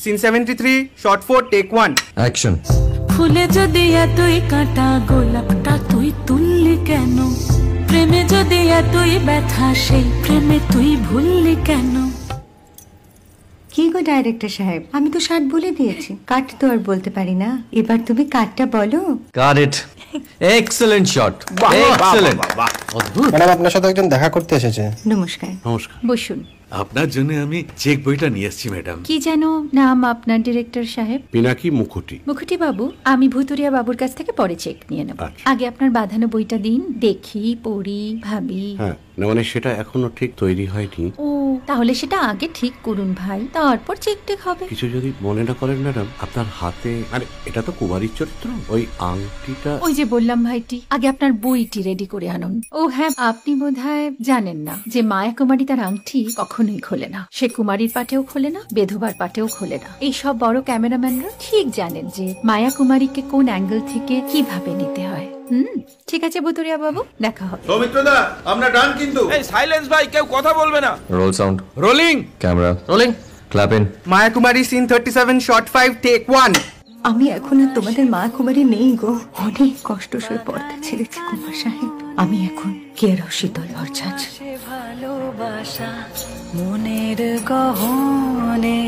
Scene 73 shot 4 take 1 action. ফুলে যদি এতই কাঁটা গোলাপটা তুই তুললি কেন? প্রেমে যদি এতই ব্যথা সেই প্রেমে তুই ভুললি কেন? কি গো ডাইরেক্টর সাহেব, আমি তো 60 বলে দিয়েছি, কাট তো আর বলতে পারি না, এবার তুমি কাটটা বলো। Got it, excellent shot, excellent. অদ্ভুত। ম্যাডাম আপনার সাথে একজন দেখা করতে এসেছে। নমস্কার। নমস্কার। বসুন। আপনার জন্য আমি চেক বইটা নিয়ে এসেছি ম্যাডাম। কি যেন নাম আপনার ডিরেক্টর সাহেব? পিনাকি মুখোটি। মুখুটি বাবু, আমি ভুতুরিয়া বাবুর কাছ থেকে পরে চেক নিয়ে নেব। আচ্ছা। আগে আপনার বাঁধানো বইটা দিন, দেখি, পড়ি, ভাবি। হ্যাঁ, না মানে সেটা এখনো ঠিক তৈরি হয়নি। ও, তাহলে সেটা আগে ঠিক করুন ভাই, তারপর চেক টেক হবে। কিছু যদি মনে না করেন ম্যাডাম, আপনার হাতে, আরে এটা তো কুমারীর চরিত্র, ওই আংটিটা। ওই যে বললাম ভাইটি, আগে আপনার বইটি রেডি করে আনুন। ও হ্যাঁ, আপনি বোধহয় জানেন না যে মায়া কুমারী তার আংটি কখনোই খোলে না। সে কুমারীর পাটেও খোলে না, বেধবার পাটেও খোলে না। এই সব বড় ক্যামেরাম্যানরা ঠিক জানেন যে মায়া কুমারীকে কোন অ্যাঙ্গেল থেকে কিভাবে নিতে হয়। ঠিক আছে বুতুরিয়া বাবু, দেখা হবে। সৌমিত্রদা, আমরা ডান কিন্তু। এই সাইলেন্স ভাই, কেউ কথা বলবে না। Roll sound, rolling camera rolling, clap in. Maya Kumari scene 37 shot 5 take 1। আমি এখন আর তোমাদের মা কুমারী নেই গো, অনেক কষ্ট সয়ে পড়তে ছেড়েছি কুমার সাহেব। আমি এখন কেরও শীতল ভরছাছ। ভালোবাসা মনের গহনে